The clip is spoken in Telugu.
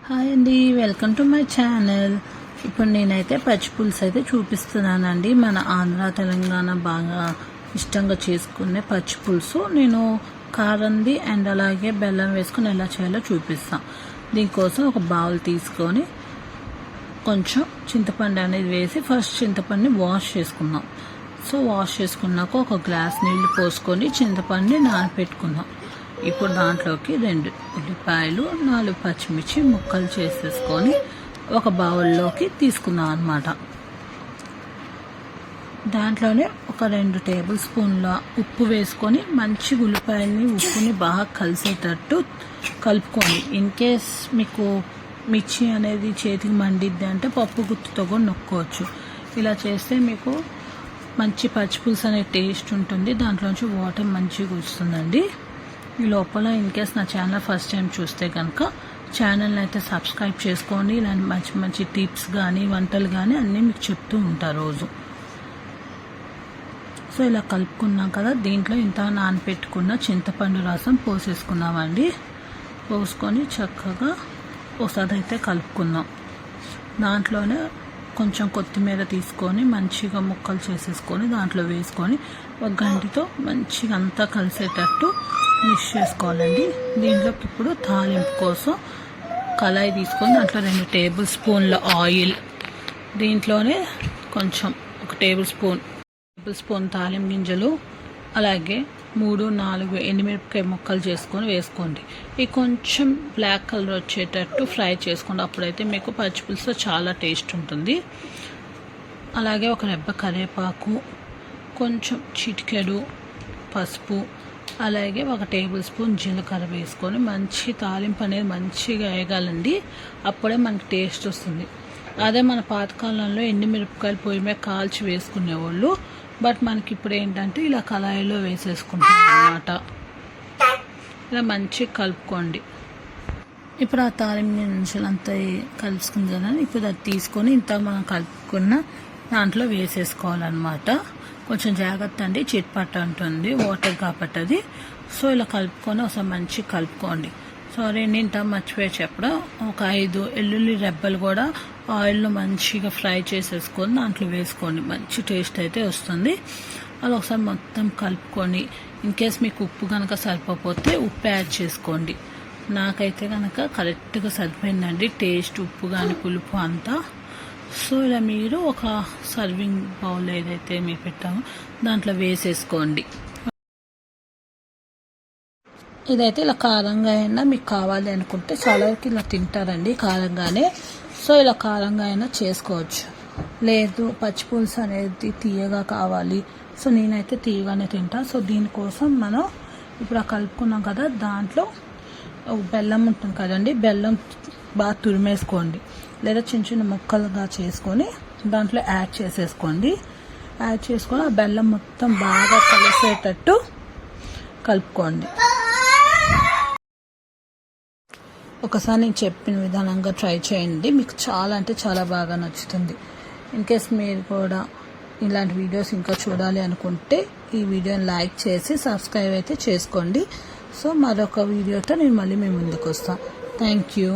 హాయ్ అండి, వెల్కమ్ టు మై ఛానల్. ఇప్పుడు నేనైతే పచ్చి పులుసు అయితే చూపిస్తున్నానండి. మన ఆంధ్ర తెలంగాణ బాగా ఇష్టంగా చేసుకునే పచ్చి పులుసు. నేను కారంది అండ్ అలాగే బెల్లం వేసుకొని ఎలా చేయాలో చూపిస్తాను. దీనికోసం ఒక బౌల్ తీసుకొని కొంచెం చింతపండు అనేది వేసి ఫస్ట్ చింతపండుని వాష్ చేసుకుందాం. సో వాష్ చేసుకున్నాక ఒక గ్లాస్ నీళ్లు పోసుకొని చింతపండుని నానబెట్టుకుందాం. ఇప్పుడు దాంట్లోకి 2 ఉల్లిపాయలు 4 పచ్చిమిర్చి ముక్కలు చేసేసుకొని ఒక బౌల్లోకి తీసుకుందాం అన్నమాట. దాంట్లోనే ఒక 2 టేబుల్ స్పూన్ల ఉప్పు వేసుకొని మంచి ఉల్లిపాయలని ఉప్పుని బాగా కలిసేటట్టు కలుపుకోండి. ఇన్ కేస్ మీకు మిర్చి అనేది చేతికి మండిద్ది అంటే పప్పు గుత్తుతో కూడా నొక్కోవచ్చు. ఇలా చేస్తే మీకు మంచి పచ్చి పులుసు అనే టేస్ట్ ఉంటుంది. దాంట్లోంచి వాటర్ మంచిగా వస్తుందండి. ఈ లోపల ఇన్ కేస్ నా ఛానల్ ఫస్ట్ టైం చూస్తే కనుక ఛానల్ని అయితే సబ్స్క్రైబ్ చేసుకోండి. ఇలాంటి మంచి మంచి టిప్స్ కానీ వంటలు కానీ అన్నీ మీకు చెప్తూ ఉంటారు రోజు. సో ఇలా కలుపుకున్నాం కదా, దీంట్లో ఇంత నానపెట్టుకున్న చింతపండు రసం పోసేసుకున్నామండి. పోసుకొని చక్కగా ఒకసారి అయితే కలుపుకుందాం. దాంట్లోనే కొంచెం కొత్తిమీర తీసుకొని మంచిగా ముక్కలు చేసేసుకొని దాంట్లో వేసుకొని ఒక గంటితో మంచిగా అంతా కలిసేటట్టు మిక్స్ చేసుకోవాలండి. దీంట్లోకి ఇప్పుడు తాలింపు కోసం కళాయి తీసుకొని దాంట్లో 2 టేబుల్ స్పూన్ల ఆయిల్, దీంట్లోనే కొంచెం ఒక టేబుల్ స్పూన్ తాలింపు గింజలు, అలాగే 3-4 ఎండుమిరపకాయ ముక్కలు చేసుకొని వేసుకోండి. ఇవి కొంచెం బ్లాక్ కలర్ వచ్చేటట్టు ఫ్రై చేసుకోండి. అప్పుడైతే మీకు పచ్చి పులుసు చాలా టేస్ట్ ఉంటుంది. అలాగే ఒక రెబ్బ కరివేపాకు, కొంచెం చిటికెడు పసుపు, అలాగే ఒక టేబుల్ స్పూన్ జీలకర్ర వేసుకొని మంచి తాలింపు అనేది మంచిగా వేయగాలండి. అప్పుడే మనకి టేస్ట్ వస్తుంది. అదే మన పాతకాలంలో ఎండుమిరపకాయలు పొయ్యి మీద కాల్చి వేసుకునేవాళ్ళు. బట్ మనకి ఇప్పుడు ఏంటంటే ఇలా కళాయిలో వేసేసుకుంటాం అన్నమాట. ఇలా మంచిగా కలుపుకోండి. ఇప్పుడు ఆ తాలింపు గింజలు అంతా కలుసుకుంది కదా, ఇప్పుడు అది తీసుకొని ఇంత మనం కలుపుకున్న దాంట్లో వేసేసుకోవాలన్నమాట. కొంచెం జాగ్రత్త అండి, చిట్పట్ట ఉంటుంది వాటర్ కాబట్టి అది. సో ఇలా కలుపుకొని ఒకసారి మంచిగా కలుపుకోండి. సారీ అండి, ఇంత మర్చిపోయి చెప్పడం, ఒక 5 వెల్లుల్లి రెబ్బలు కూడా ఆయిల్లో మంచిగా ఫ్రై చేసేసుకొని దాంట్లో వేసుకోండి. మంచి టేస్ట్ అయితే వస్తుంది. అది ఒకసారి మొత్తం కలుపుకొని ఇన్ కేస్ మీకు ఉప్పు కనుక సరిపోతే ఉప్పు యాడ్ చేసుకోండి. నాకైతే కనుక కరెక్ట్గా సరిపోయిందండి టేస్ట్, ఉప్పు కానీ పులుపు అంతా. సో ఇలా మీరు ఒక సర్వింగ్ బౌల్ ఏదైతే మీరు పెట్టామో దాంట్లో వేసేసుకోండి. ఇదైతే ఇలా కారంగా అయినా మీకు కావాలి అనుకుంటే చాలా వరకు ఇలా తింటారండి కారంగానే. సో ఇలా కారంగా అయినా చేసుకోవచ్చు. లేదు పచ్చి పులుసు అనేది తీయగా కావాలి, సో నేనైతే తీయగానే తింటా. సో దీనికోసం మనం ఇప్పుడు కలుపుకున్నాం కదా, దాంట్లో బెల్లం ఉంటుంది కదండి, బెల్లం బాగా తురిమేసుకోండి. లేదా చిన్న చిన్న ముక్కలుగా చేసుకొని దాంట్లో యాడ్ చేసేసుకోండి. యాడ్ చేసుకొని ఆ బెల్లం మొత్తం బాగా కలిసేటట్టు కలుపుకోండి. ఒకసారి నేను చెప్పిన విధానంగా ట్రై చేయండి, మీకు చాలా అంటే చాలా బాగా నచ్చుతుంది. ఇన్ కేస్ మీరు కూడా ఇలాంటి వీడియోస్ ఇంకా చూడాలి అనుకుంటే ఈ వీడియోని లైక్ చేసి సబ్స్క్రైబ్ అయితే చేసుకోండి. సో మరొక వీడియోతో నేను మళ్ళీ మీ ముందుకు వస్తాను. Thank you.